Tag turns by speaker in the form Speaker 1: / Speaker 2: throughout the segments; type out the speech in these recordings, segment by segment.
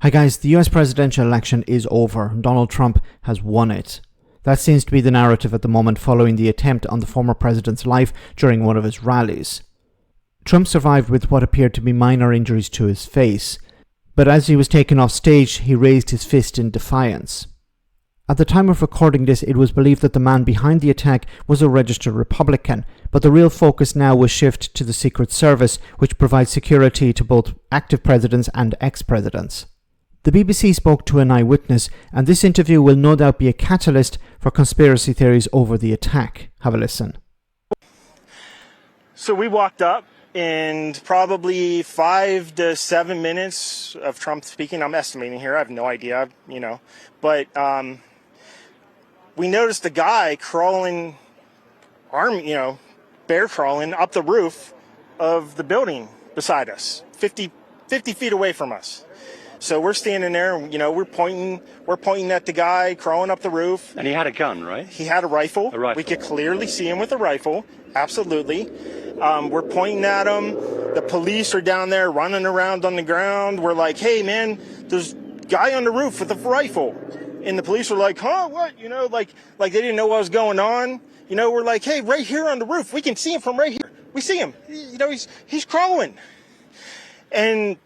Speaker 1: Hi guys, the US presidential election is over. Donald Trump has won it. That seems to be the narrative at the moment following the attempt on the former president's life during one of his rallies. Trump survived with what appeared to be minor injuries to his face, but as he was taken off stage, he raised his fist in defiance. At the time of recording this, it was believed that the man behind the attack was a registered Republican, but the real focus now will shift to the Secret Service, which provides security to both active presidents and ex-presidents. The BBC spoke to an eyewitness, and this interview will no doubt be a catalyst for conspiracy theories over the attack. Have a listen.
Speaker 2: So we walked up, and probably 5 to 7 minutes of Trump speaking. I'm estimating here. I have no idea, But we noticed a guy crawling, bear crawling up the roof of the building beside us, 50 feet away from us. So we're standing there, we're pointing at the guy crawling up the roof.
Speaker 3: And he had a gun, right?
Speaker 2: He had a rifle.
Speaker 3: A rifle.
Speaker 2: We could clearly see him with a rifle. Absolutely. We're pointing at him. The police are down there running around on the ground. We're like, hey, man, there's a guy on the roof with a rifle. And the police are like, huh, what? Like they didn't know what was going on. We're like, hey, right here on the roof. We can see him from right here. We see him. He's crawling. And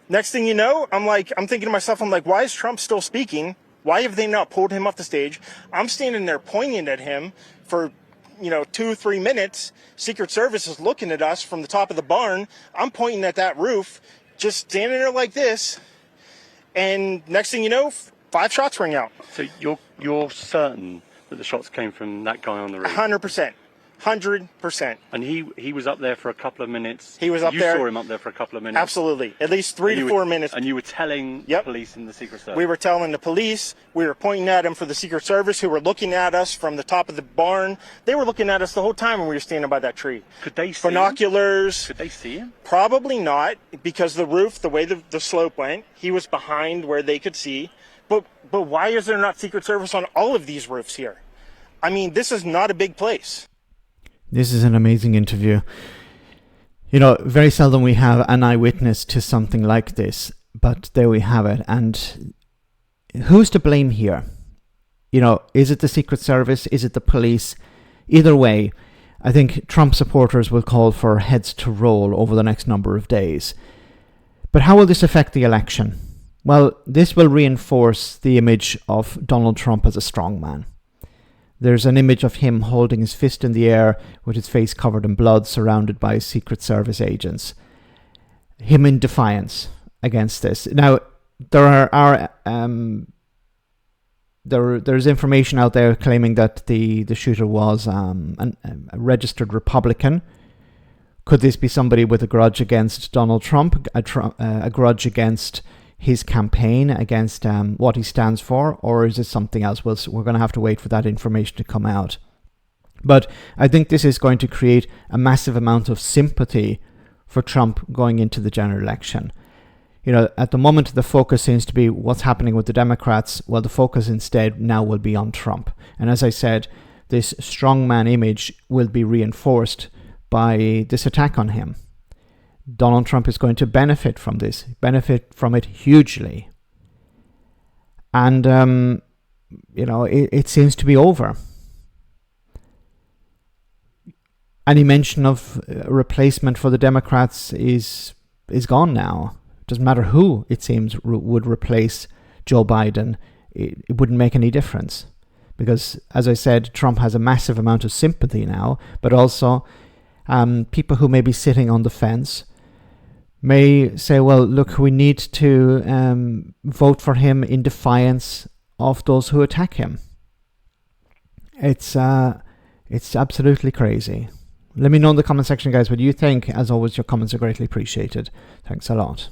Speaker 2: next thing you know, I'm thinking to myself, why is Trump still speaking? Why have they not pulled him off the stage? I'm standing there pointing at him for, 2-3 minutes. Secret Service is looking at us from the top of the barn. I'm pointing at that roof, just standing there like this. And next thing you know, 5 shots ring out.
Speaker 3: So you're certain that the shots came from that guy on the roof?
Speaker 2: 100%. 100%.
Speaker 3: And he was up there for a couple of minutes.
Speaker 2: He was up there.
Speaker 3: You saw him up there for a couple of minutes.
Speaker 2: Absolutely. At least 3 to 4 minutes.
Speaker 3: And you were telling the police and the Secret Service?
Speaker 2: We were telling the police. We were pointing at him for the Secret Service, who were looking at us from the top of the barn. They were looking at us the whole time when we were standing by that tree.
Speaker 3: Could they see
Speaker 2: binoculars?
Speaker 3: Could they see him?
Speaker 2: Probably not, because the roof, the way the slope went, he was behind where they could see. But why is there not Secret Service on all of these roofs here? This is not a big place.
Speaker 1: This is an amazing interview. Very seldom we have an eyewitness to something like this, but there we have it. And who's to blame here? Is it the Secret Service? Is it the police? Either way, I think Trump supporters will call for heads to roll over the next number of days. But how will this affect the election? Well, this will reinforce the image of Donald Trump as a strongman. There's an image of him holding his fist in the air with his face covered in blood, surrounded by Secret Service agents. Him in defiance against this. Now, there's information out there claiming that the shooter was a registered Republican. Could this be somebody with a grudge against Donald Trump, a grudge against his campaign, against what he stands for, or is it something else? We're going to have to wait for that information to come out. But I think this is going to create a massive amount of sympathy for Trump going into the general election. At the moment, the focus seems to be what's happening with the Democrats. Well, the focus instead now will be on Trump. And as I said, this strongman image will be reinforced by this attack on him. Donald Trump is going to benefit from this, benefit from it hugely. And, it seems to be over. Any mention of a replacement for the Democrats is gone now. It doesn't matter who, it seems, would replace Joe Biden. It wouldn't make any difference. Because, as I said, Trump has a massive amount of sympathy now, but also people who may be sitting on the fence may say, well, look, we need to vote for him in defiance of those who attack him. It's absolutely crazy. Let me know in the comment section, guys, what you think. As always, your comments are greatly appreciated. Thanks a lot.